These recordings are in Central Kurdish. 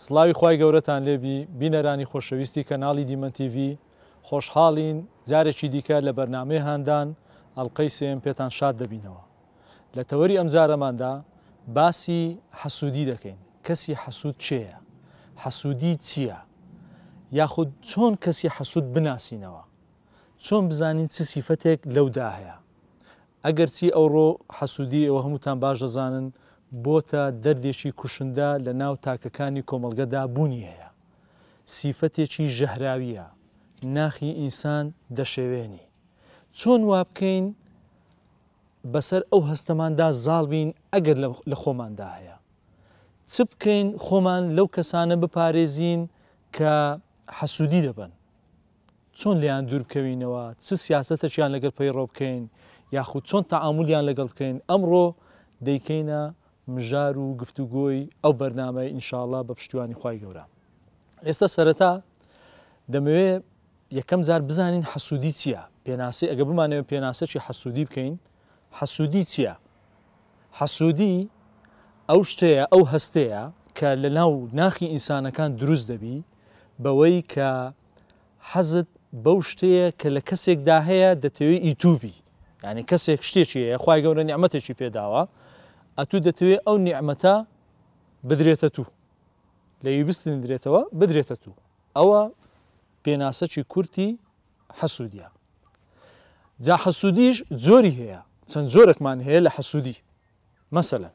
سڵاوی خوای گەورەتان لێبی بینەرانی خۆشەویستی کەناڵی دیمەن تیڤ خۆشحاڵین جارێکی دیکە لە بەرنامەی هاندان ئەڵلقەی سێم پێتان شاد دەبینەوە. لە تەوەری ئەم جارەماندا باسی حەسوودی دەکەین. کەسی حەسوود چێیە؟ حەسوودی چییە؟ یاخود چۆن کەسی حەسوود بناسینەوە؟ چۆن بزانین چ سیفەتێک لەودا هەیە؟ ئەگەر چی ئەوڕۆ حەسوودی ئەوە هەمووتان باش دەزانن بۆتە دەردێکی کوشندە لە ناو تاکەکانی کۆمەڵگەدا بوونی هەیە. سیفەتێکی ژەهراویە، ناخی ئینسان دەشێوێنی. چۆن وا بکەین بەسەر ئەو هەستەماندا زاڵ بین ئەگەر لە خۆماندا هەیە؟ چ بکەین خۆمان لەو کەسانە بپارێزین کە حەسوودی دەبن؟ چۆن لیان دوور بکەوینەوە؟ چ سیاسەتێکیان لەگەڵ پەیڕۆ بکەین یاخود چۆن تەعامولیان لەگەڵ بکەین؟ ئەمڕۆ دەیکەینە مژار و گفتوگۆی ئەو بەرنامەی ئینشاءڵڵا بە پشتیوانی خوای گەورە. ئێستا سەرەتا دەمەوێت یەکەم جار بزانین حەسوودی چییە؟ پێناسی ئەگە بمانەوە پێناسەی حەسوودی بکەین، حەسوودی چییە؟ حەسوودی ئەو شتەیە، ئەو هەستەیە کە لە ناو ناخی ئینسانەکان دروست دەبی بەوەی کە حەزت بەو شتەیە کە لە کەسێکدا هەیە دەتەوێت ئیتوبی. یعنی کەسێک شتێکی هەیە، خوای گەورە نیعمەتێکی پێداوە، ئەتوو دەتەوێت ئەو نیعمەتە بدرێتە تو، لەوی بستێنرێتەوە بدرێتە تو. ئەوە پێناسەی کورتی حەسوودیە. جا حەسوودیش زۆری هەیە، چەند زۆرێکمان هەیە لە حەسوودی. مەسەلەن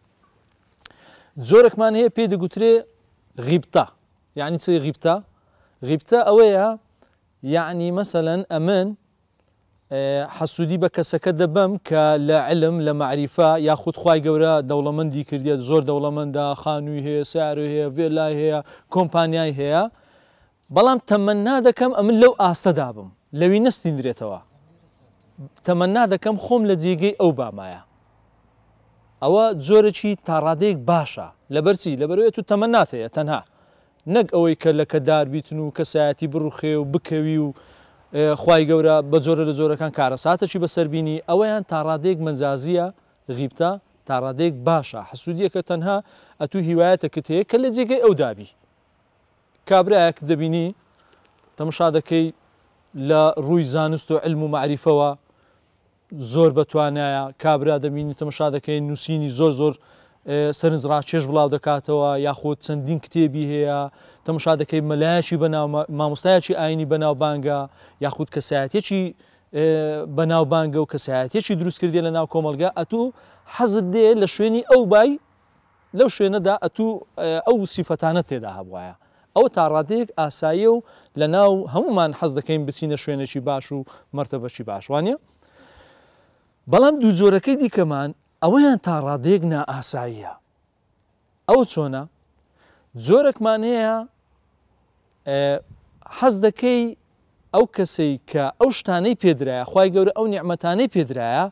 زۆرێکمان هەیە پێی دەگوترێ غیبتە. یعنی چی غیبتە؟ غیبتە ئەوەیە یعنی مەسەلەن ئەمن حەسوودی بە کەسەکە دەبەم کە لە علم لە معریفە یاخود خوای گەورە دەوڵەمەندی کردێت، زۆر دەوڵەمەندە، خانووی هەیە، سیارۆ هەیە، ڤێلای هەیە، کۆمپانیای هەیە، بەڵام تەمەنا دەکەم ئەمن لەو ئاستەدا بم، لەوی نەستیندرێتەوە. تەمەنا دەکەم خۆم لە جێگەی ئەو بامایە. ئەوە جۆرەی تاڕادەیەک باشە. لەبەرچی؟ لەبەرەوەی تو تەمەنات هەیە تەنها، نەک ئەوەی کە لە کەدار بیتن و کەسایەتی بڕوخێ و بکەوی و خوای گەورە بە جۆرە لە جۆرەکان کارەساتێکی بەسەربینی. ئەوەیان تاڕادەیەک مەنجازیە. غیبتە تاڕادەیەک باشە. حەسوودیەکە تەنها ئەتوو هیوایەتەکەت هەیە کە لە جێگەی ئەو دابی. کابرایەک دەبینی تەماشا دەکەی لە ڕووی زانست و علم و معریفەوە زۆر بەتوانایە، کابرا دەبینی تەماشا دەکەی نووسینی زۆر زۆر سەرنجڕاکێش بڵاو دەکاتەوە، یاخود چەندین کتێبی هەیە، تەماشا دەکەی مەلایەکی بەناو مامۆستایەکی ئاینی بەناوبانگە، یاخود کەسایەتێکی بەناوبانگە و کەسایەتێکی دروستکردێ لە ناو کۆمەلگا. ئەتوو حەزت دێ لە شوێنی ئەو بای لەو شوێنەدا ئەتوو ئەو سیفەتانە تێدا هەبوایە. ئەو تاڕادەیەک ئاساییە و لە ناو هەمومان حەز دەکەین بچینە شوێنێکی باش و مەرتەبەکی باش، وانە؟ بەڵام دوو جۆرەکەی دیکەمان ئەوەیان تاڕادەیەک نائاساییە. ئەو چۆنە؟ جۆرەکمان هەیە حەز دەکەی ئەو کەسەی کە ئەو شتانەی پێدرایە، خوای گەورە ئەو نیعمەتانەی پێدرایە،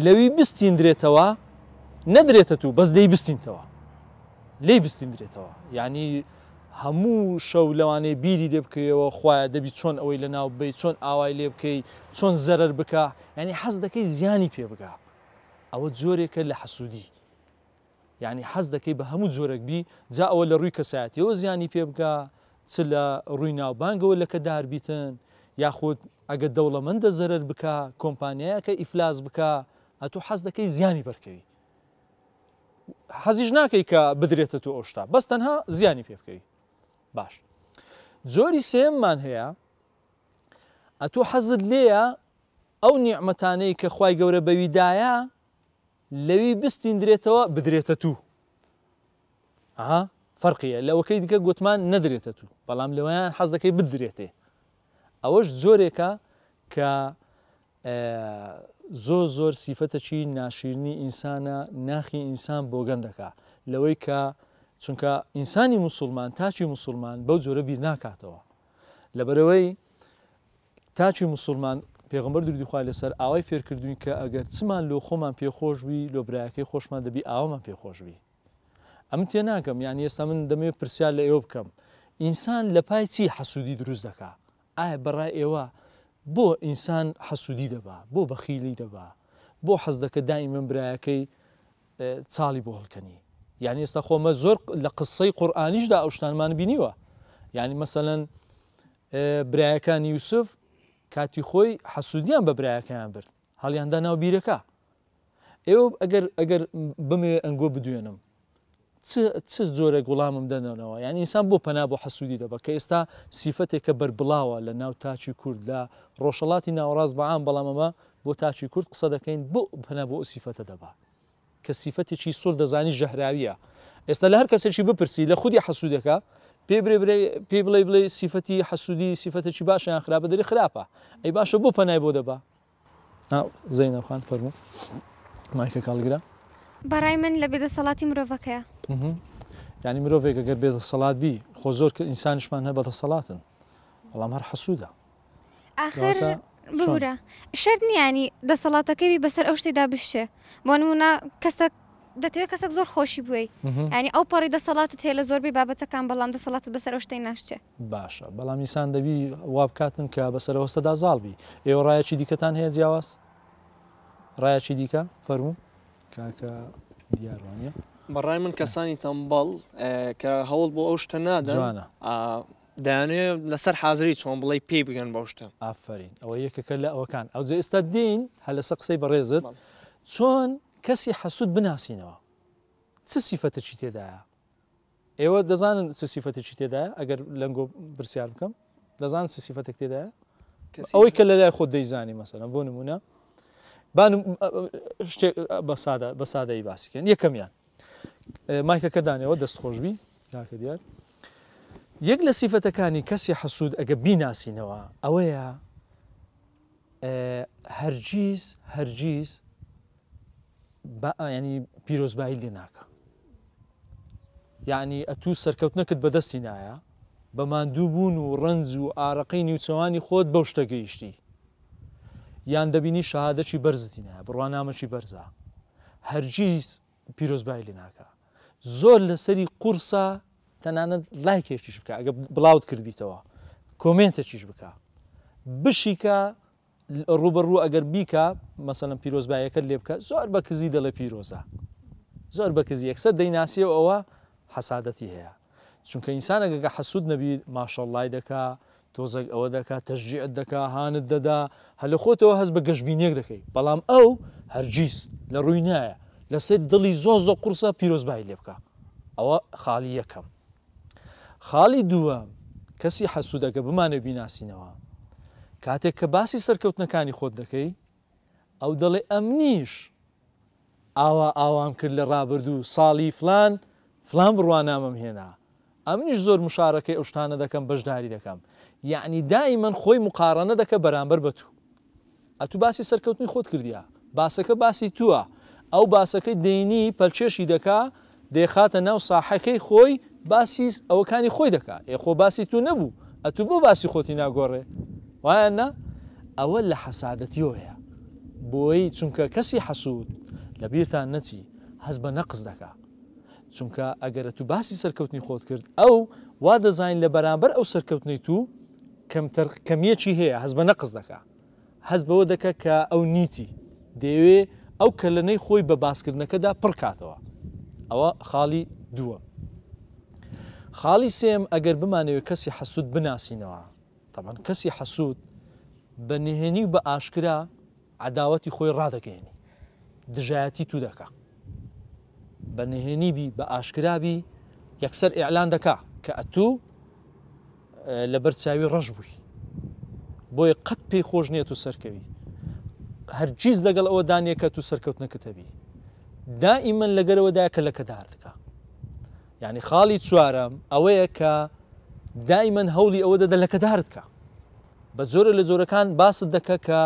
لەوی بستیندرێتەوە، نەدرێتە تو، بەس دەی بستینتەوە، لێی بستیندرێتەوە. یعنی هەموو شەو لەوانەیە بیری لێ بکەیەوە خوایە دەبی چۆن ئەوەی لە ناو بێ، چۆن ئاوای لێ بکەی، چۆن زەرەر بکە، یعنی حەز دەکەی زیانی پێ بگا. ئەوە جۆرێکە لە حەسوودی. یعنی حەز دەکەی بە هەموو جۆرەك بی، جا ئەوە لە ڕووی کەسایەتیەوە زیانی پێ بگا، چ لە ڕووی ناوبانگەوە لە کەدار بیتن، یاخود ئەگە دەوڵەمەندە زەرەر بکە، کۆمپانیایەکە ئیفلاس بکە، ئەتوو حەز دەکەی زیانی بەرکەوی. حەزیش ناکەی کە بدرێتە تو ئەو شتە، بەس تەنها زیانی پێ بکەوی. باش. جۆری سێممان هەیە، ئەتوو حەزت لێیە ئەو نیعمەتانەی کە خوای گەورە بەویدایە لەوی بستیندرێتەوە بدرێتە تو. فەرقیە لەوەکەی دیکە گوتمان نەدرێتە تو، بەڵام لەوەیان حەز دەکەی بدرێتێ. ئەوەش جۆرێکە کە زۆر زۆر سیفەتێکی ناشیرنی ئینسانە، ناخی ئینسان بۆ گەندەکە، لەوەی کە چونکە ئینسانی موسڵمان، تاچی موسڵمان بەو جۆرە بیر ناکاتەوە. لەبەرەوەی تاچی موسڵمان پێغەمبەر درودی خوای لەسەر ئاوای فێرکردوین کە ئەگەر چمان لۆ خۆمان پێخۆش بی، لۆ برایەکەی خۆشمان دەبی ئاوامان پێخۆش بی. ئەم تێ ناکەم، یعنی ئێستا من دەمەوێت پرسیار لە ئێوە بکەم، ئینسان لە پای چی حەسوودی دروست دەکا؟ ئایا بەڕای ئێوە بۆ ئینسان حەسوودی دەبا؟ بۆ بەخیلی دەبا؟ بۆ حەز دەکە دائیمەن برایەکەی چاڵی بۆ هەڵکەنی؟ یعنی ئێستا خۆمە زۆر لە قسەی قورئانیشدا ئەو شتانمان بینیوە یعنی مەسەلەن برایەکانی یوسف کاتی خۆی حەسوودیان بە برایەکەیان برد هەڵیاندا ناو بیرەکە ئێوە ئەگەر بمێ ئەنگۆ بدوێنم چ جۆرە گوڵامم دەنەوە یعنی ئینسان بۆ پەنا بۆ حەسوودی دەبە کە ئێستا سیفەتێکە بەربڵاوە لە ناو تاچی کورد لە ڕۆژهەڵاتی ناوەڕاست بەعام بەڵامەمە بۆ تاچی کورد قسە دەکەین بۆ پەنا بۆ سیفەتە دەبا کە سیفەتێکی سوور دەزانی ژەهراویە ئێستا لە هەر کەسێکی بپرسی لە خودی حەسوودەکە پێ بڵێ سیفەتی حەسوودی سیفەتێکی باشە یان خراپە دەری خراپە ئەی باشە بۆ پەنای بۆ دەبا زەینەب خان فەرموو مایکە کاڵگرا بەڕای من لە بێدەسەڵاتی مرۆڤەکەیە یعنی مرۆڤێک ئەگەر بێدەسەڵات بی خۆ زۆر کە ئینسانیشمان هەیە بەدەسەڵاتن بەڵام هەر حەسوودە ئاخر ببوورە شەرت نیانی دەسەڵاتەکەی بەسەر ئەو شتێدا بشێ بۆ نمونە کەسێک دەتەوێت کەسێک زۆر خۆشی بووی ینی ئەو پەڕی دەسەڵاتت هەیە لە زۆربەی بابەتەکان بەڵام دەسەڵاتت بەسەر ئەو شتەی ناشتێ باشە بەڵام ئینسان دەبی وا بکاتن کە بەسەرەوەستەدا زاڵبی ئێوە ڕایەکی دیکەتان هەیە جیاواز ڕایەکی دیکە فەرموو کاکە دیاروانە بەڕای من کەسانی تەمبەڵ کە هەوڵ بۆ ئەو شتە نادەن دەیانوێت لەسەر حازری چۆن بڵێ پێی بگەن بەو شتە ئافرین ئەوە یەکەکە لە ئەوەکان ئەو جێ ئێستا دین هە لەسەر قسەی بەڕێزت چۆن کەسی حەسوود بناسینەوە چ سیفەتێکی تێدایە ئێوە دەزانن چ سیفەتێکی تێدایە ئەگەر لەنگۆ پرسیار بکەم دەزانن چ سیفەتێک تێدایە ئەوەی کە لە لای خۆت دەیزانی مەسەلەن بۆ نمونە شتێک بە سادەی باسیکەن یەکەمیان مایکەکە دانێەوە دەستخۆشبی کاکە دیار یەک لە سیفەتەکانی کەسی حەسوود ئەگە بیناسینەوە ئەوەیە هەرگیز ینی پیرۆزبایی لێ ناکە یعنی ئەتوو سەرکەوتنەکەت بەدەستی نایە بە ماندوو بوون و ڕەنج و ئارەقەی نیوچەوانی خۆت بەو شتە گەیشتی یان دەبینی شەهادەکی بەرزتی نایە بڕوانامەکی بەرزە هەرگیز پیرۆزبایی لێ ناکە زۆر لەسەری قورسە تەنانەت لایکێکیش بکە ئەگە بڵاوت کردیتەوە کۆمنتێکیش بکە بشیکە ڕوبەڕوو ئەگەر بیکە مەسەلەن پیرۆزبایەکە لێ بکە زۆر بە کزی دەڵێ پیرۆزە زۆر بە کزی یەکسەر دەیناسیەوە ئەوە حەسادەتی هەیە چونکە ئینسان ئەگەر حەسوود نەبی ماشەڵڵای دەکا تۆزێک ئەوە دەکا تەشجیعت دەکا هانت دەدا هەل لە خۆتەوە هەست بە گەشتبینیەک دەکەی بەڵام ئەو هەرگیز لە ڕووی نایە لەسەر دڵی زۆر قورسە پیرۆزبایی لێ بکە ئەوە خاڵی یەکەم خاڵی دووەم کەسی حەسوودەکە بمانە بیناسینەوە کاتێک کە باسی سەرکەوتنەکانی خۆت دەکەی ئەو دەڵێ ئەمنیش ئاوام کرد لە ڕابردوو ساڵی فلان بڕوانامەم هێنا ئەمنیش زۆر مشارەکەی ئەو شتانە دەکەم بەشداری دەکەم یعنی دائیمەن خۆی مقارنە دەکە بەرامبەر بە تو ئەتو باسی سەرکەوتنی خۆت کردیا باسەکە باسی تووە ئەو باسەکەی دەینی پەلچێشی دەکا دێخاتە ناو ساحەکەی خۆی باسی ئەوەکانی خۆی دەکا خۆ باسی تو نەبوو ئەتو بۆ باسی خۆتی ناگۆڕێ وایە نە ئەوە لە حەسادەتیەوە هەیە بۆی چونکە کەسی حەسوود لە بیرتان نەچی هەز بە نەقز دەکا چونکە ئەگەرە تو باسی سەرکەوتنی خۆت کرد ئەو وا دەزانین لە بەرامبەر ئەو سەرکەوتنی تو کەمیەکی هەیە هەز بە نەقز دەکا هەز بەوە دەکە کە ئەو نیتی دەیەوێ ئەو کەلەنەی خۆی بە باسکردنەکەدا پڕکاتەوە ئەوە خاڵی دووە خاڵی سێم ئەگەر بمانەوێت کەسی حەسوود بناسینەوە طبعاً کەسی حەسوود بە نهێنی و بە ئاشکرا عەداوەتی خۆی ڕادەگەێنی دژایەتی تو دەکا بە نهێنیبی بە ئاشکرابی یەکسەر ئیعلان دەکا کە ئەتوو لەبەر چاوی ڕەش بووی بۆیە قەت پێی خۆش نییە تو سەرکەوی هەرگیز لەگەڵ ئەوە دانیە کە تو سەرکەوتنەکەتەبی دائیمەن لەگەرەوەدایە کە لەکەدار دەکا یعنی خاڵی چوارەم ئەوەیە کە دائیمەن هەوڵی ئەوە دەدە لەکەدارت کە بە جۆرە لە جۆرەکان باست دەکە کە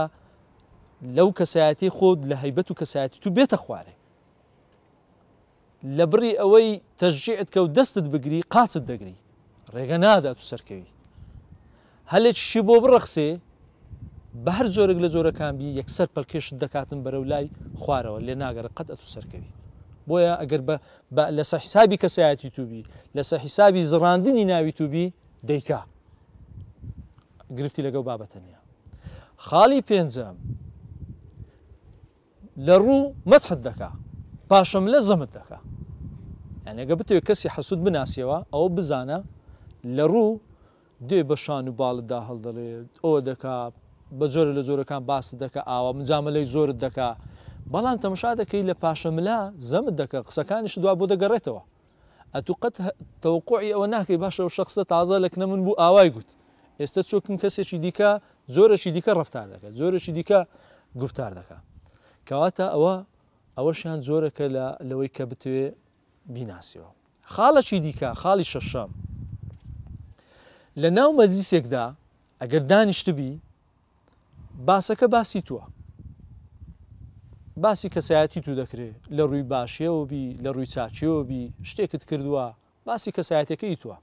لەو کەسایەتی خۆت لە هەیبەت و کەسایەتی تو بێتە خوارێ لە بڕی ئەوەی تەشجیعت کە و دەستت بگری قاچت دەگری ڕێگە نادا تو سەرکەوی هەلێکیشی بۆ بڕەخسێ بە هەر جۆرێک لە جۆرەکان بی یەکسەر پەلکێشت دەکاتن بەرەو لای خوارەوە لێ ناگەڕە قەت ئەتو سەرکەوی بۆیە ئەگەر لەسەر حیسابی کەسایەتی توبی لەسەر حیسابی زڕاندنی ناوی توبی دەیکا گرفتی لەگەڵ بابەتە نیە خاڵی پێنجەم لە ڕوو مەدحت دەکا پاشەم لە زەمت دەکا یعنی ئەگە بتەوێت کەسی حەسوود بناسیەوە ئەوە بزانە لە ڕوو دێ بە شان و باڵتدا هەڵدەڵێت ئەوە دەکا بە جۆرە لە جۆرەکان باست دەکە ئاوا مجاملەی زۆرت دەکا بەڵام تەماشا دەکەی لە پاشە ملا زەمت دەکە قسەکانیش دوا بۆ دەگەڕێتەوە ئەتو قەت تەوقعی ئەوە ناکەی باشە و شخصە تازە لەکنە من بوو ئاوای گوت ئێستا چۆکن کەسێکی دیکە زۆرەشی دیکە ڕەفتار دەکات زۆرەشی دیکە گفتار دەکات کەواتە ئەوەشیان زۆرەکە لەوەی کە بتوێ بیناسیەوە خاڵەکی دیکە خاڵی شەشەم لە ناو مەجلیسێکدا ئەگەر دانیشتبی باسەکە باسی تووە باسی کەسایەتی تو دەکرێت لە ڕووی باشیەوە بی لە ڕووی چاچیەوە بی شتێکت کردووە باسی کەسایەتەکەی تووە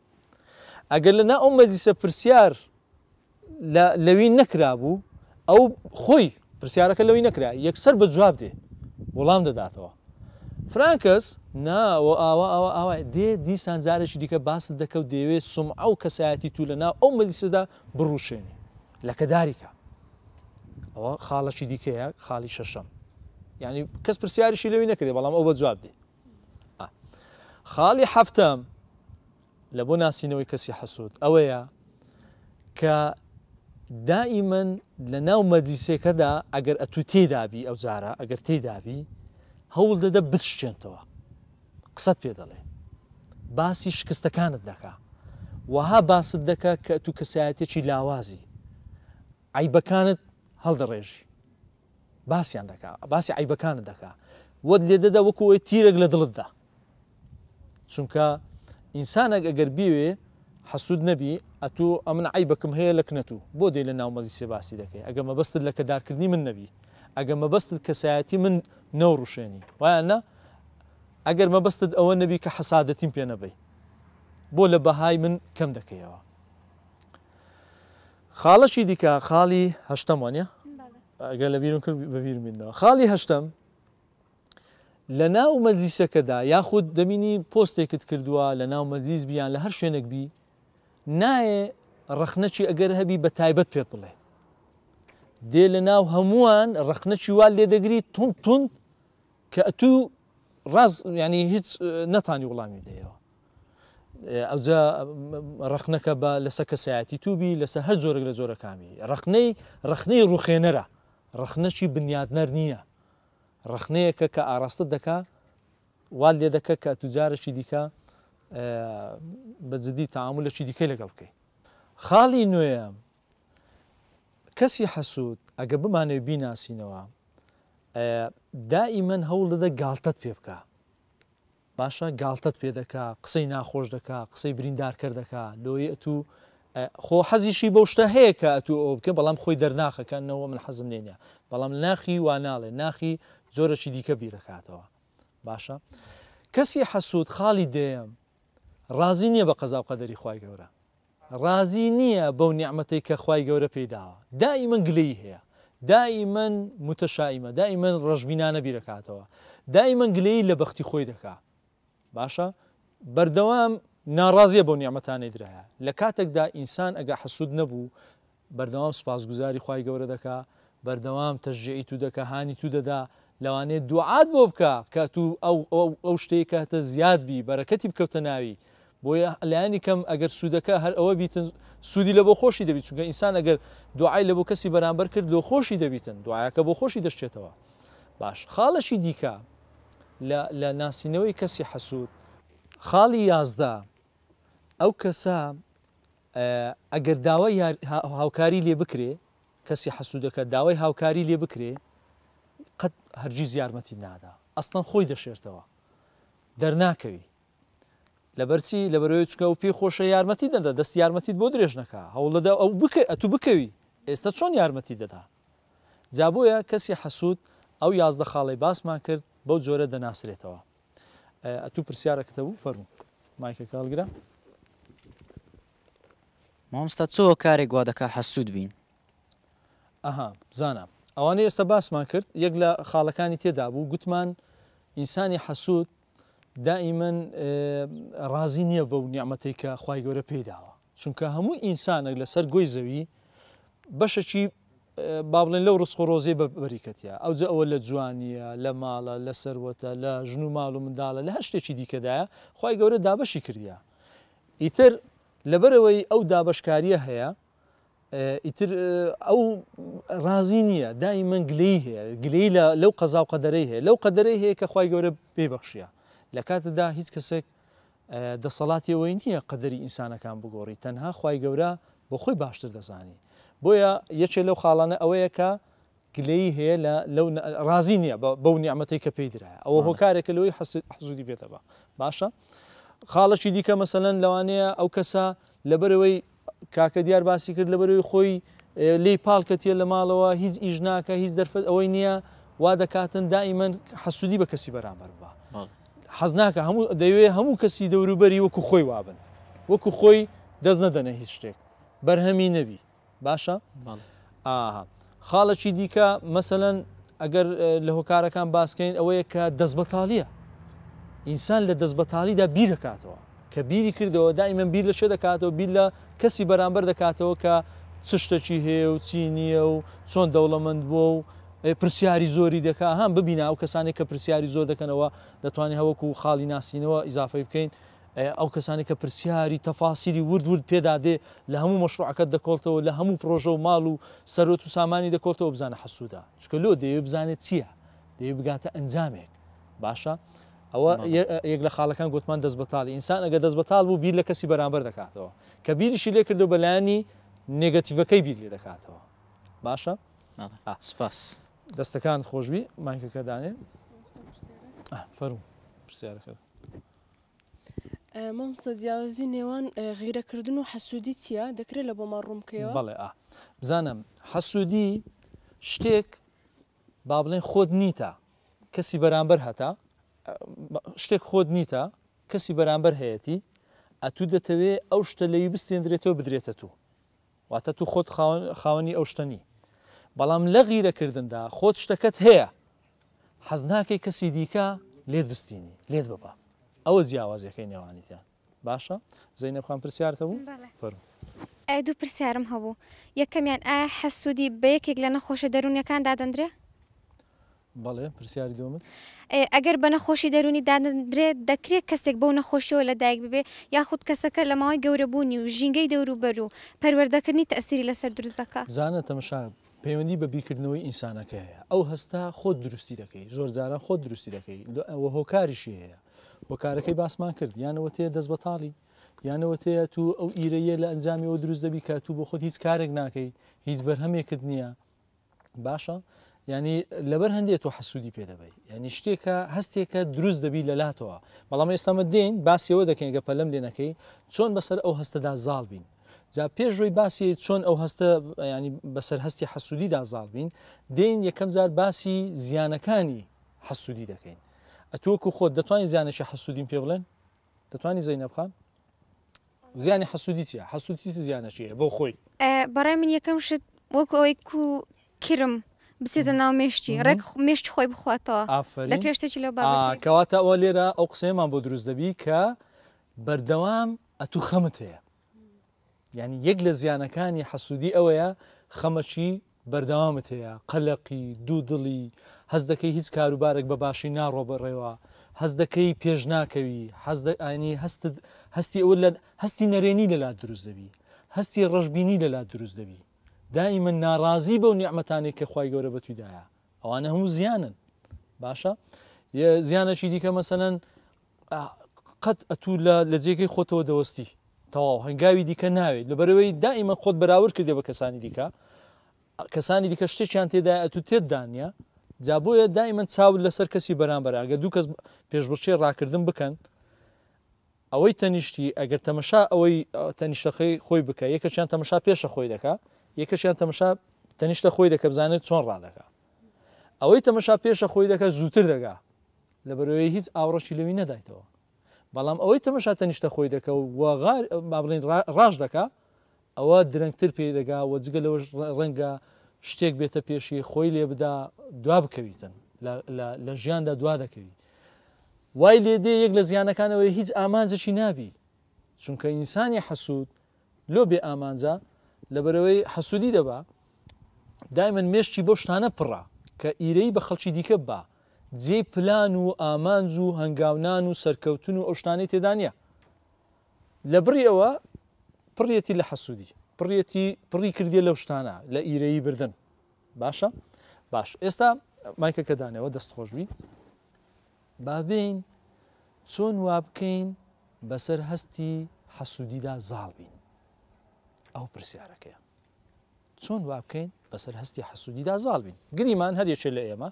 ئەگەر لە ناو ئەو مەجلیسە پرسیار لەوی نەکرابوو ئەو خۆی پرسیارەکە لەوی نەکرا یەکسەر بە جواب دێ وەڵام دەداتەوە فرانکەس ناوە ئاوا دێ دیسان جارێکی دیکە باست دەکەوت دەیەوێت سومعە و کەسایەتی تو لە ناو ئەو مەجلیسەدا بڕوشێنی لەکەداریکە ئەوە خاڵەکی دیکەیە خاڵی شەشەم یعنی کەس پرسیاریشی لەوی نەکردێ بەڵام ئەو بە جواب دێ خاڵی حەفتەم لە بۆ ناسینەوەی کەسی حەسوود ئەوەیە کە دائیمەن لە ناو مەجلیسێکەدا ئەگەر ئەتو تێدابی ئەو جارە ئەگەر تێدابی هەوڵ دەدە بتشتێنتەوە قسەت پێ دەڵێ باسی شکستەکانت دەکا وەها باست دەکا کە تو کەسایەتێکی لاوازی عیبەکانت هەڵدەڕێژی باسییان دەکا باسی عیبەکانت دەکا وەت لێ دەدا وەکو ئەوەی تیرێک لە دڵتدا چونکە ئینسانێک ئەگەر بیوێ حەسوود نەبی ئەتو ئەمن عیبەکەم هەیە لە کنەت و بۆ دێ لە ناو مەجلیسێ باسی دەکەی ئەگە مەبەستت لە کەدارکردنی من نەبی ئەگە مەبەستت کەسایەتی من نەوڕوشێنی وایە ئەگەر مەبەستت ئەوە نەبی کە حەسادەتیم پێ نەبەی بۆ لە بەهای من کەم دەکەیەوە خاڵەشی دیکە خاڵی هەشتەم وانە ئەگەر لە بیرم کرد بەبیرمێنەوە خاڵی هەشتەم لە ناو مەجلیسەکەدا یاخود دەبینی پۆستێکت کردووە لە ناو مەجلیس بیان لە هەر شوێنێک بی نایە ڕەخنەچی ئەگەر هەبی بە تایبەت پێ بڵێ دێ لە ناو هەمووان ڕەخنەچی وا لێ دەگری تون کە ئەتوو ڕاز ینی هیچ نەتانی وڵامی دەیەوە ئەوجا ڕەخنەکە بە لەسەر کەسایەتی تووبی لەسەر هەر جۆرەك لە جۆرەکانی ڕەخنەی ڕوخێنەرە ڕەخنەچی بنیادنەر نییە ڕەخنەیەکە کە ئاراستە دەکا وا لێ دەکە کە توجارێکی دیکە بە جدی تەعاملێکی دیکەی لەگەڵ بکەی خاڵی نوێیە کەسی حەسوود ئەگە بمانێ بیناسینەوە دائیمەن هەوڵ دەدە گاڵتەت پێ بکە باشە گاڵتەت پێ دەکا قسەی ناخۆش دەکا قسەی بریندارکرد دەکا لۆی ئەتوو خۆ حەزیشی بەو شتە هەیە کە ئەتوو ئەو بکە بەڵام خۆی دەرناخەکەنەوە من حەزم لێنە بەڵام ناخی وا ناڵێ ناخی زۆرەکی دیکە بیرەکاتەوە باشە کەسی حەسوود خاڵی دێم ڕازی نییە بە قەزا و قەدەری خوای گەورە ڕازی نییە بەو نیعمەتەی کە خوای گەورە پێداوە دائیمەن گلەی هەیە دائیمەن متەشائیمە دائیمەن ڕەشبینانە بیرەکاتەوە دائیمەن گلەی لە بەختی خۆی دەکا باشە بەردەوام ناڕازیە بەو نیعمەتانەی درایە لە کاتێکدا ئینسان ئەگە حەسوود نەبوو بەردەوام سوپاسگوزاری خوای گەورە دەکا بەردەوام تەشجیعی تو دەکا هانی تو دەدا لەوانەیە دوعات بۆ بکە کە تو ئەو شتەیە کاتە زیاد بی بەرەکەتی بکەوتە ناوی بۆیە لایانی کەم ئەگەر سوودەکە هەر ئەوە بیتن سوودی لە بۆ خۆشی دەبیت چونکە ئینسان ئەگەر دوعای لە بۆ کەسی بەرامبەر کرد لۆ خۆشی دەبیتن دوعاکە بۆ خۆشی دەشتێتەوە باش خاڵەشی دیکە لە ناسینەوەی کەسی حەسوود خاڵی 11 ئەو کەسە ئەگەر داوای هاوکاری لێ بکرێ کەسی حەسوودەکە داوای هاوکاری لێ بکرێ قەت هەرگیز یارمەتی نادا ئەسڵەن خۆی دەشێتەوە دەرناکەوی لەبەرچی لەبەرەوەی چکە و پێی خۆشە یارمەتی دەدا دەست یارمەتیت بۆ درێژ نەکە هەوڵەدا ئەو ئەتو بکەوی ئێستا چۆن یارمەتی دەدا جابۆیە کەسی حەسوود ئەو 11 خاڵی باسمان کرد بەو جۆرە دەناسرێتەوە ئەتوو پرسیارەکەتە بوو فەرموو مایکە کاڵگرە مامۆستا چۆ کارێک وا دەکا حەسوود بین ئەها بزانم ئەوانەی ئێستا باسمان کرد یەک لە خاڵەکانی تێدا بوو گوتمان ئینسانی حەسوود دائیمەن ڕازی نییە بەو نیعمەتەی کە خوای گەورە پێداوە چونکە هەموو ئینسانێک لەسەر گۆی زەوی بەشێکی با بڵێن لەو ڕسق و ڕۆزێ بەریکەتە ئەوجا ئەوە لە جوانیە لە ماڵە لە سەروەتە لە ژن و ماڵ و منداڵە لە هەر شتێکی دیکەدایە خی گەورە دابەشی کردیا ئیتر لەبەرەوەی ئەو دابشکاریە هەیە ئیتر ئەو ڕازی نییە دائیمەن گلەی هەیە گلەی لەو قەزا و قەدەرەی هەیە لەو قەدەرەی هەیە کە خی گەورە پێبەخشیە لە کاتەدا هیچ کەسێک دەسەڵاتی ئەوەی نییە قەدەری ئینسانەکان بگۆڕی تەنها خی گەورە بۆ خۆی باشتر دەزانی بۆیە یەکێ لەو خاڵانە ئەوەیە کە گلەی هەیە لەو ڕازی نییە بەو نیعمەتەی کە پێی درایە ئەوە هۆکارێکە لەوەی حەزودی بێتەوە باشە خاڵەکی دیکە مەسەلەن لەوانەیە ئەو کەسە لەبەرەوەی کاکە دیار باسی کرد لەبەرەوەی خۆی لی پاڵکەتیە لە ماڵەوە هیچ ئیژ ناکە هیچ دەرفەت ئەوەی نییە وا دەکاتن دائیمەن حەسودی بە کەسی بەرامبەر بە حەز ناکە هەموو دەیوێت هەموو کەسی دەوروبەری وەکو خۆی وابن وەکو خۆی دەست نەدەنە هیچ شتێک بەرهەمی نەبی باشە ئاها خاڵەکی دیکە مەسەلەن ئەگەر لە هۆکارەکان باسکەین ئەوەیە کە دەستبەتاڵیە ئینسان لە دەستبەتاڵیدا بیر دەکاتەوە کە بیری کردەوە دائیمەن بیر لە چێ دەکاتەوە بیر لە کەسی بەرامبەر دەکاتەوە کە چ شتێکی هەیە و چی نییە و چۆن دەوڵەمەند بووە و پرسیاری زۆری دەکا هەم ببینە ئەو کەسانی کە پرسیاری زۆر دەکەنەوە دەتوانێت هەوەکو خاڵی ناسینەوە ئیزافەی بکەین ئەو کەسانی کە پرسیاری تەفاسیری ورد پێدادێ لە هەموو مەشروعەکەت دەکۆڵتەوە لە هەموو پرۆژە و ماڵ و سەرۆت و سامانی دەکۆڵتەوە بزانە حەسوودا چکە لۆ دەیەوێت بزانێت چییە دەیەوێت بگاتە ئەنجامێک باشە ئەوە یەک لە خاڵەکان گوتمان دەست بەتاڵی ئینسان ئەگە دەست بەتاڵ بوو بیر لە کەسی بەرامبەر دەکاتەوە کە بیریشی لێ کردو بەلایانی نێگەتیڤەکەی بیر لێ دەکاتەوە باشە سپاس دەستەکان خۆشببی مایکەکە دانێ فەرمو پرسیارەکە مامۆستا جیاوازی نێوان غیرەکردن و حەسوودی چییە دەکرێت لە بۆمان ڕوونکەوە بەڵێ بزانم حەسوودی شتێک با بڵێن خۆت نیتە کەسی بەرامبەر هەتا شتێک خۆت نیتە کەسی بەرامبەر هەیەی ئەتوو دەتەوێت ئەو شتە لەوی بستێنرێتەوە بدرێتە تو واتە تو خۆت خاوەنی ئەو شتەنی بەڵام لە غیرەکردندا خۆت شتەکەت هەیە حەز ناکەی کەسی دیکە لێت بستینی لێت ببە ئەوە جیاوازەکەی نێوانیتیان باشە زەینەب خان پرسیارتە بوو دوو پرسیارم هەبوو یەکەمیان ئایا حەسوودی بە یەکێک لە نەخۆشە دەرونیەکان دادەندرێ بەڵێ پرسیاری دومت ئەگەر بە نەخۆشی دەرونی دادەندرێت دەکرێت کەسێک بەو نەخۆشیەوە لە دایک ببێ یاخود کەسەکە لە ماوەی گەورەبوونی و ژینگەی دەوروبەر و پەروەردەکردنی تەسیری لەسەر دروست دەکات زانە تەمەشا پەیوەندی بە بیرکردنەوەی ئینسانەکە هەیە ئەو هەستا خۆت دروستی دەکەی زۆر جاران خۆت دروستی دەکەی ئەوە هۆکاریشی هەیە هۆکارەکەی باسمان کرد یانەوە تەیە دەست بەتاڵی یانەوە تەیە تو ئەو ئیرەیە لە ئەنجامیەوە دروست دەبی کە تو بۆ خۆت هیچ کارێک ناکەی هیچ بەرهەمێکت نییە باشە ینی لەبەر هەندێک تۆ حەسوودی پێ دەبی ینی شتێکە هەستێکە دروست دەبی لەلاتەوە بەڵام ئێستامە دێن باسیەوە دەکەین گە پەلەم لێ نەکەی چۆن بەسەر ئەو هەستەدا زاڵ بین جا پێشڕۆی باسی چۆن ئەو هەستە ینی بەسەر هەستی حەسوودیدا زاڵ بین دێن یەکەم جار باسی زیانەکانی حەسوودی دەکەین ئەتووەکو خۆت دەتوانین زیانێکی حەسوودیم پێ بڵێن دەتوانانی زەینەب خان زیانی حەسوودی چیە حەسوودی زیانەکیە بۆ خۆی بەڕای من یەکەم شت وەکو ئەوەی کو کرم بسێتە ناو مێشتی ڕێک مێشتی خۆی بخواتەوە دەکرێت شتێکی لەو بابەت کەواتە ئەوە لێرە ئەو قسەیەمان بۆ دروست دەبی کە بەردەوام ئەتوو خەمت هەیە یعنی یەک لە زیانەکانی حەسوودی ئەوەیە خەمەکی بەردەوامت هەیە قەلەقی دوودڵی هەز دەکەی هیچ کاروبارێک بە باشی ناڕۆ بەڕێوە هەز دەکەی پێش ناکەوی ئاینی هەستی ئەوە لە هەستی نەرێنی لەلا دروست دەبی هەستی ڕەشببینی لەلا دروست دەبی دائیمەن ناڕازی بەو نیعمەتانێک کە خوای گەورە بەتویدایە ئەوانە هەموو زیانن باشە زیانەکی دیکە مەسەلەن قەت ئەتوو لە جێگەی خۆتەوە دەوەستی تەواو هەنگاوی دیکە ناوێت لەبەرەوەی دائیمە خۆت بەراورد کردێ بە کەسانی دیکە کەسانی دیکە شتێکیان تێدا ئەتوو تێدانە جا بۆیە دائیمەن چاول لەسەر کەسی بەرامبەر ئەگە دوو کەس پێشبڕکێ ڕاکردن بکەن ئەوەی تەنیشتی ئەگەر تەمەشا ئەوەی تەنیشتەکەی خۆی بکە یەکەشیان تەمەشا پێشە خۆی دەکا یەکەشیان تەمەشا تەنیشتە خۆی دەکە بزانێت چۆن ڕادەکە ئەوەی تەمەشا پێشە خۆی دەکە زووتر دەگا لەبەرەوەی هیچ ئاوڕەشی لەوی نەدایتەوە بەڵام ئەوەی تەمەشا تەنیشتە خۆی دەکە و بڵین ڕاش دەکا ئەوە درەنگتر پێ دەگا و جگە لەوە ڕەنگە شتێک بێتە پێشی خۆی لێ بدا دوا بکەویتن لە ژیاندا دوا دەکەوی وای لێ دێ یەک لە زیانەکانەوەی هیچ ئامانجێکی نابی چونکە ئینسانی حەسوود لۆ بێ ئامانجا لەبەرەوەی حەسوودی دەبا دائما مێشتی بۆ شتانە پڕە کە ئیرەی بە خەڵکی دیکە بە جێ پلان و ئامانج و هەنگاونان و سەرکەوتن و ئەو شتانەی تێدا نییە لە بڕی ئەوە پڕیەتی لە حەسوودی پڕی کردیە لەو شتانە لە ئیرەیی بردن باشە باش ئێستا مایکەکە دانەوە دەستخۆشبی بابین چۆن وا بکەین بەسەر هەستی حەسوودیدا زاڵ بین ئەو پرسیارەکەیە چۆن وا بکەین بەسەر هەستی حەسوودیدا زاڵ بین گریمان هەر یەکێ لە ئێمە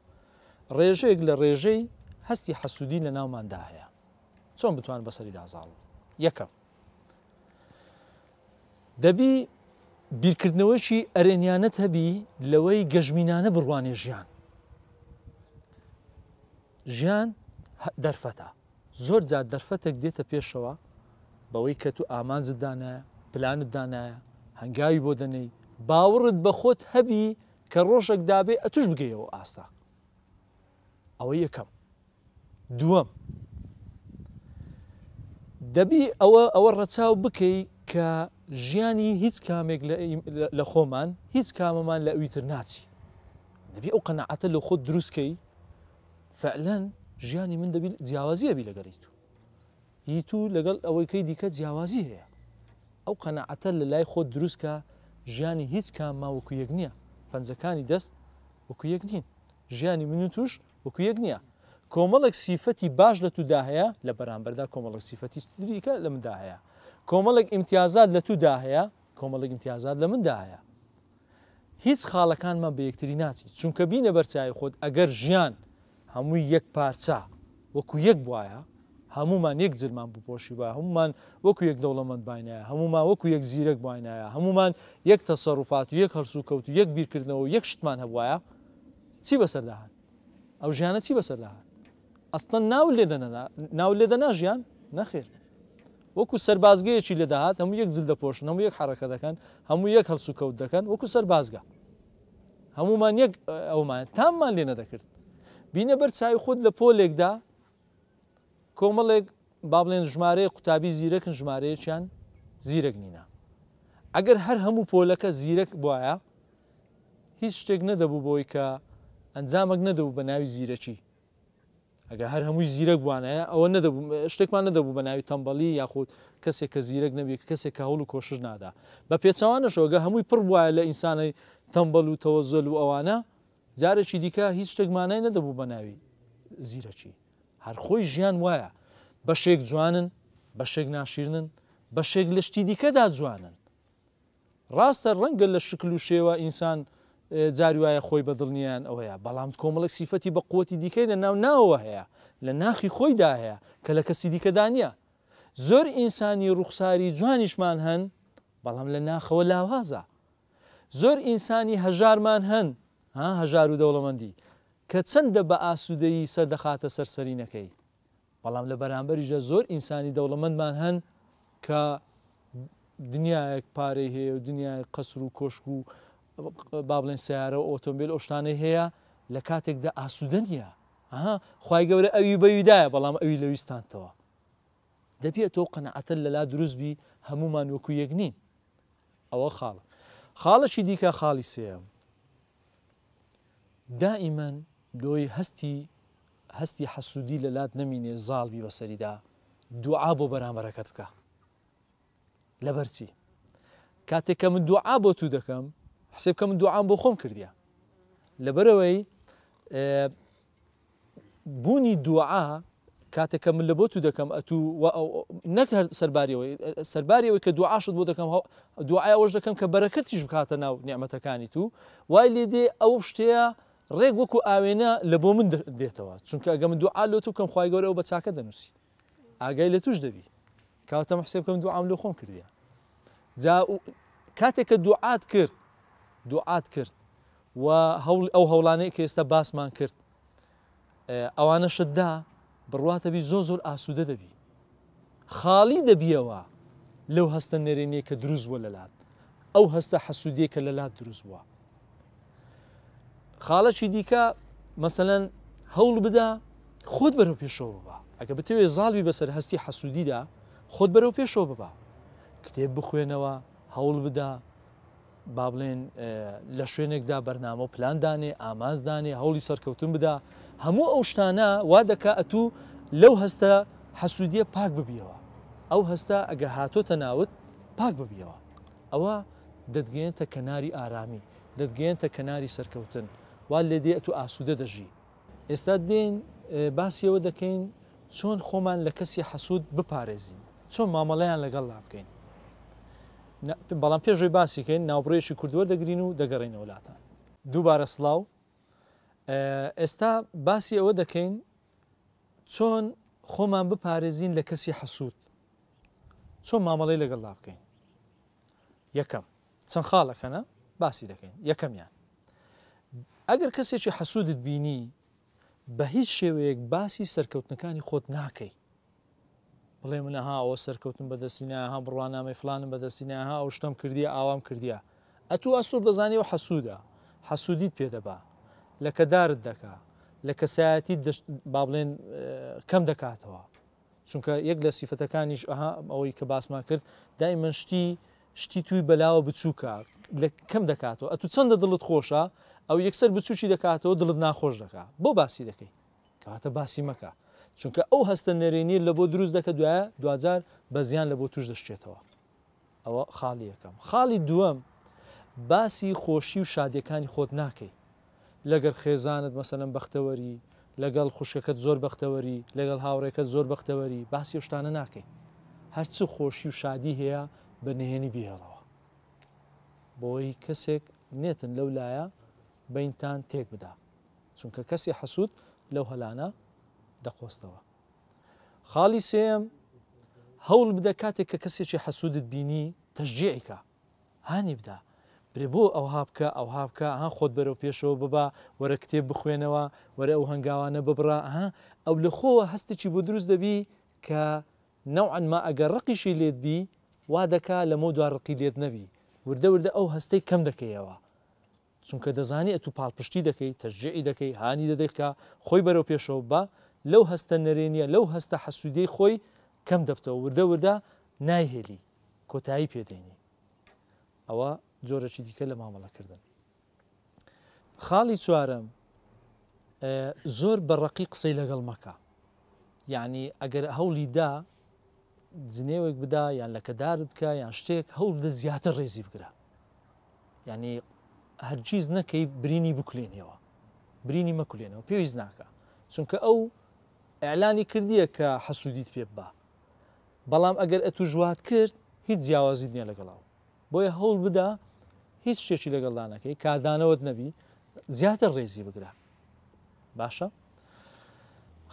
ڕێژەیەک لە ڕێژەی هەستی حەسوودی لە ناوماندا هەیە چۆن بتوان بەسەریدا زاڵ یەکەم دەبی بیرکردنەوەیکی ئەرێنیانت هەبی لەوەی گەژمینانە بڕوانێ ژیان دەرفەتە زۆر جار دەرفەتێک دێتە پێشەوە بەوەی کە تو ئامانجت دانایە پلانت دانایە هەنگاوی بۆ دەنەی باوەڕت بە خۆت هەبی کە ڕۆژێک دابێ ئەتوش بگەیەوە ئاستا ئەوە یەکەم دووەم دەبی ئەوە ڕەچاو بکەی کە ژیانی هیچ کامێک لە خۆمان هیچ کامەمان لە ئەویتر ناچی دەبی ئەو قەنەعەتە لە خۆت دروستکەی فعلەن ژیانی من دەبی جیاوازیە بی لەگەڵی تو هی تو لەگەڵ ئەوەی کەی دیکە جیاوازی هەیە ئەو قەنەعەتە لە لای خۆت دروستکە ژیانی هیچ کامما وەکو یەک نییە پەنجەکانی دەست وەکو یەک نین ژیانی من و توش وەکو یەک نییە کۆمەڵێک سیفەتی باش لە تودا هەیە لە بەرامبەردا کۆمەڵێک سیفەتی دیکە لە مندا هەیە کۆمەڵێک ئیمتیازات لە تودا هەیە کۆمەڵێک ئیمتیازات لە مندا هەیە هیچ خاڵەکانمان بە یەکتری ناچی چونکە بینە بەرچای خۆت ئەگەر ژیان هەمووی یەک پارچە وەکو یەک بواە هەمومان یەک جرمان بپۆشی بە هەمومان وەکو یەک دەوڵەمەند باینایە هەمومان وەکو یەک زیرەک باینایە هەمومان یەک تەسەڕوفات و یەک هەرسو کەوت و یەک بیرکردنەوە و یەک شتمان هەبواە چی بەسەرداهات ئەو ژیانە چی بەسەرداهات ئەستن ناو لێدەنا ژیان نەخێر وەکو سەربازگەیەکی لێداهات هەموو یەک جل دەپۆشن هەموو یەک حرەکە دەکەن هەموو یەک هەڵسو کەوت دەکەن وەکو سەربازگە هەمومان یەک ئەومان تاممان لێ نەدەکرد بینە بەر چاوی خۆت لە پۆلێکدا کۆمەڵێک با بڵێن ژمارەیە قوتابی زیرەکن ژمارەیەکیان زیرەک نینە ئەگەر هەر هەموو پۆلەکە زیرەک بواە هیچ شتێک نەدەبوو بۆی کە ئەنجامێک نەدەبوو بە ناوی زیرەکی ئەگەر هەر هەمووی زیرەک بوانایە ئەوە نەدەبوو شتێکمان نەدەبوو بە ناوی تەمبەڵی یاخود کەسێک کە زیرەک نەبێت کەسێک کە هەوڵ و کۆشش نادا بە پێچەوانەشەوەگە هەمووی پڕ وایە لە ئینسانەی تەمبەڵ و تەوەزۆل و ئەوانە جارێکی دیکە هیچ شتێکمانای نەدەبوو بە ناوی زیرەکی هەر خۆی ژیان وایە بەشێک جوانن بەشێک ناشیرنن بەشێک لە شتی دیکەدا جوانن ڕاستە ڕەنگە لە شکل و شێوە ئینسان جاری وایە خۆی بەدڵنیان ئەوەیە بەڵام کۆمەڵک سیفەتی بە قووەتی دیکەی لە ناوەوە هەیە لە ناخی خۆیدا هەیە کە لە کەسی دیکەدا نییە زۆر ئینسانی ڕوخساری جوانیشمان هەن بەڵام لە ناخەوە لاوازە زۆر ئینسانی هەژارمان هەن هەژار و دەوڵەمەندی کە چەندە بە ئاسوودەیی سەردەخاتە سەرسەرینەکەی بەڵام لە بەرامبەریژە زۆر ئینسانی دەوڵەمەندمان هەن کە دنیایەک پارەی هەیە و دنیای قەسر و کۆشک و با بڵێن سیارە و ئۆتۆمبیل ئەو شتانەی هەیە لە کاتێکدا ئاسوودە نیە خوای گەورە ئەوی بەویدایە بەڵام ئەوی لەویستانتەوە دەبێت تۆ قەنەعەتە لەلا دروستبی هەمومان وەکو یەک نین ئەوە خاڵەکی دیکە خاڵی سێم دائیمەن لۆی هەستی حەسوودی لەلات نەمینێ زاڵبی بەسەریدا دوعا بۆ بەرامبەرەکەت بکە لەبەرچی کاتێک کە من دوعا بۆ تو دەکەم حسێب کە من دوعام بۆ خۆم کردیە لەبەرەوەی بوونی دوعا کاتێک کە من لە بۆ تو دەکەم نەک سەرباریەوەی کە دوعاشت بۆ دەکەم دوعای ئەوەش دەکەم کە بەرەکەتیش بکاتە ناو نیعمەتەکانی تو وای لێ دێ ئەو شتەیە ڕێک وەکو ئاوێنە لە بۆ من دێتەوە چونکە ئەگە من دوعا لۆ تو بکەم خوای گەورە ئەو بە چاکە دەنووسی ئاگای لە توش دەبی کاتەمە حسێب کەم دوعام لۆ خۆم کردیە جا کاتێک کە دوعات کرد و ئەو هەوڵانەی کە ئێستا باسمان کرد ئەوانە شتدا بڕواتەبی زۆر ئاسوودە دەبی خاڵی دەبیەوە لەو هەستە نێرێنیە کە دروست بووە لەلات ئەو هەستە حەسوودیە کە لەلات دروست بووە خاڵەکی دیکە مەسەلەن هەوڵ بدا خۆت بەرەو پێشەوە ببە ئەگە بتەوێ زاڵبی بەسەر هەستی حەسوودیدا خۆت بەرەو پێشەوە ببە کتێب بخوێنەوە هەوڵ بدا با بڵێن لە شوێنێکدا بەرنامە و پلاندانێ ئامازدانێ هەوڵی سەرکەوتن بدا هەموو ئەو شتانە وا دەکا ئەتوو لەو هەستە حەسوودیە پاک ببیەوە ئەو هەستە ئەگە هاتۆتە ناوت پاک ببیەوە ئەوە دەتگەێنتە کەناری ئارامی دەتگەێنتە کەناری سەرکەوتن وا لێ دێ ئەتو ئاسوودە دەژی ئێستا دێن باسیەوە دەکەین چۆن خۆمان لە کەسی حەسوود بپارێزین چۆن مامەڵەیان لەگەڵ بکەین بەڵام پێشۆی باسیکەین ناوبڕێکی کوردوە دەگرین و دەگەڕینەوە وڵاتان دووبارە سڵاو ئێستا باسی ئەوە دەکەین چۆن خۆمان بپارێزین لە کەسی حەسوود چۆن مامەڵەی لەگەڵ بکەین یەکەم چەند خاڵەکەنە باسی دەکەین یەکەمیان ئەگەر کەسێکی حەسوودت بینی بە هیچ شێوەیەک باسی سەرکەوتنەکانی خۆت ناکەی بڵێ منەها ئەوە سەرکەوتن بەدەستینە ها بڕوانامەی فلانم بەدەستینە ها ئەو شتم کردیە ئاوام کردیە ئەتو ئەسوور دەزانێ و حەسوودە حەسوودیت پێدەبا لە کەدارت دەکا لە کەسایەتی با بڵێن کەم دەکاتەوە چونکە یەک لە سیفەتەکانیش ئەها ئەوەی کە باسمان کرد دایمەن شتی توی بەلاوە بچووکە لە کەم دەکاتەوە ئەتو چەندە دڵت خۆشە ئەو یەکسەر بچوکی دەکاتەوە دڵت ناخۆش دەکات بۆ باسی دەکەی کەواتە باسی مەکە چونکە ئەو هەستە نەرێنی لە بۆ دروست دەکە دوایە دوجار بە زیان لە بۆ توش دەشتێتەوە ئەوە خاڵی یەکەم خاڵی دووەم باسی خۆشی و شادیەکانی خۆت ناکەی لەگەر خێزانت مەسەلەن بەختەوەری لەگەڵ خوشکەکەت زۆر بەختەوەری لەگەڵ هاوڕێکەت زۆر بەختەوەری باسی شتانە ناکەی هەرچی خۆشی و شادی هەیە بە نهێنی بهێڵەوە بۆی کەسێک نێتن لەو لایە بەینتان تێک بدا چونکە کەسی حەسوود لەو هەلانە دەخۆستەوە خاڵی سێم هەوڵ بدە کاتێک کە کەسێکی حەسوودت بینی تەشجیعیکە هانی بدا برێ بۆ ئەوها بکە ئەوها بکە ها خۆت بەرەو پێشەوە ببا وەرە کتێب بخوێنەوە وەرە ئەو هەنگاوانە ببڕە ئەو لە خۆوە هەستێکی بۆ دروست دەبی کە نەوعەنما ئەگەر ڕقیشی لێت بی وا دەکا لەمە دوا ڕقی لێت نەبی وردە وردە ئەو هەستەی کەم دەکەیەوە چونکە دەزانی ئەتو پاڵپشتی دەکەی تەشجیعی دەکەی هانی دەدەیکە خۆی بەرەو پێشەوە بە لەو هەستە نەرێنیە لەو هەستە حەسوودەی خۆی کەم دەبتەوە وردە وردە نایهێلی کۆتایی پێدێنی ئەوە جۆرەی دیکە لە مامەڵەکردن خاڵی چوارەم زۆر بەڕقی قسەی لەگەڵ مەکە یعنی ئەگەر هەوڵی دا جنێوێک بدا یان لە کەدارت بکە یان شتێک هەوڵ بدە زیاتر ڕێزی بگرە یعنی هەرگیز نەکەی برینی بکولێنەوە برینی مەکولێنەوە پێویست ناکە چونکە ئەو ئەعلانی کردیە کە حەسوودیت پێ بە بەڵام ئەگەر ئەتو ژوات کرد هیچ جیاوازی نییە لەگەڵاو بۆیە هەوڵ بدە هیچ شتێکی لەگەڵدا نەکەی کاردانەوەت نەبی زیاتر ڕێزی بگرە باشە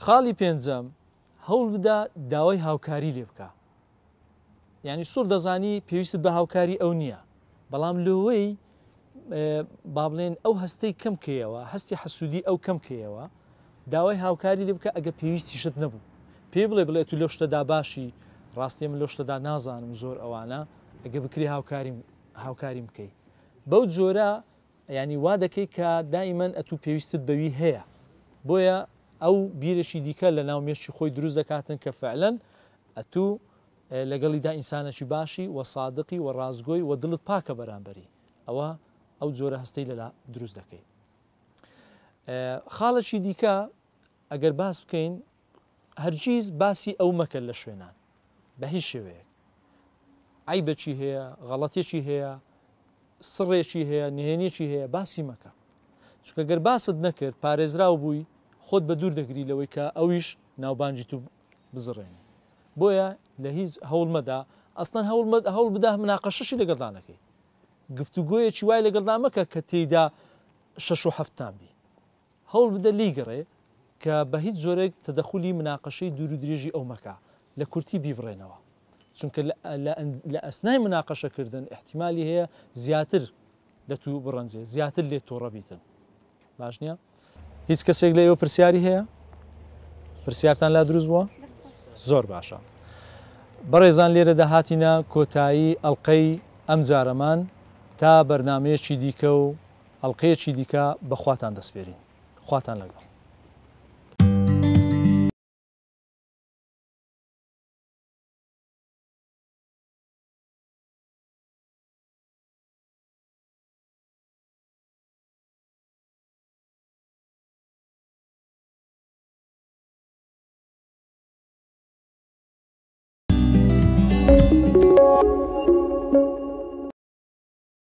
خاڵی پێنجەم هەوڵ بدە داوای هاوکاری لێ بکە یعنی سوور دەزانی پێویستت بە هاوکاری ئەو نییە بەڵام لەوەی با بڵێن ئەو هەستەی کەم کەیەوە هەستی حەسوودی ئەو کەم کەیەوە داوای هاوکاری لێ بکە ئەگە پێویستی شت نەبوو پێی بڵێ تو لەو شتەدا باشی ڕاستی من لەو شتەدا نازانم زۆر ئەوانە ئەگە بکری هاوکاریم بکەی بەو جۆرە ینی وا دەکەی کە دائیمەن ئەتوو پێویستت بەوی هەیە بۆیە ئەو بیرێکی دیکە لە ناو مێشتی خۆی دروست دەکاتن کە فعلەن ئەتوو لەگەڵیدا ئینسانێکی باشی و سادقی و ڕازگۆی و دڵت پاکە بەرامبەری ئەوە ئەو جۆرە هەستەی لەلا دروست دەکەی خاڵەکی دیکە ئەگەر باس بکەین هەرگیز باسی ئەو مەکە لە شوێنان بە هیچ شێوەیەک عیبەکی هەیە غەڵەتێکی هەیە سڕێکی هەیە نهێنێکی هەیە باسی مەکە چونکە گەر باست نەکرد پارێزراو بووی خۆت بە دوور دەگری لەوەی کە ئەویش ناوبانجی تو بزڕێنی بۆیە لە هیچ هەوڵمەدا ئەستان هەوڵ بدا مناقەشەشی لەگەڵدانەکەی گفتوگۆیەکی وای لەگەڵدا مەکە کە تێیدا 6 و 7 بی هەوڵ بدە لیگەڕێ کە بە هیچ جۆرێک تەدەخولی مناقەشەی دوور و درێژی ئەو مەکە لە کورتی بیبڕێنەوە چونکە لە ئەسنای مناقەشەکردن احتیمالی هەیە زیاتر لە تو بڕەنجێ زیاتر لێ تۆڕە بیتن باش نییە هیچ کەسێک لە ئێوە پرسیاری هەیە پرسیارتان لا دروست بووە زۆر باشە بەڕێزان لێرە داهاتینە کۆتایی ئەڵلقەی ئەم جارەمان تا بەرنمەیەکی دیکە و ئەڵلقەیەکی دیکە بەخواتان دەسپێرین خواتان لەگەڵ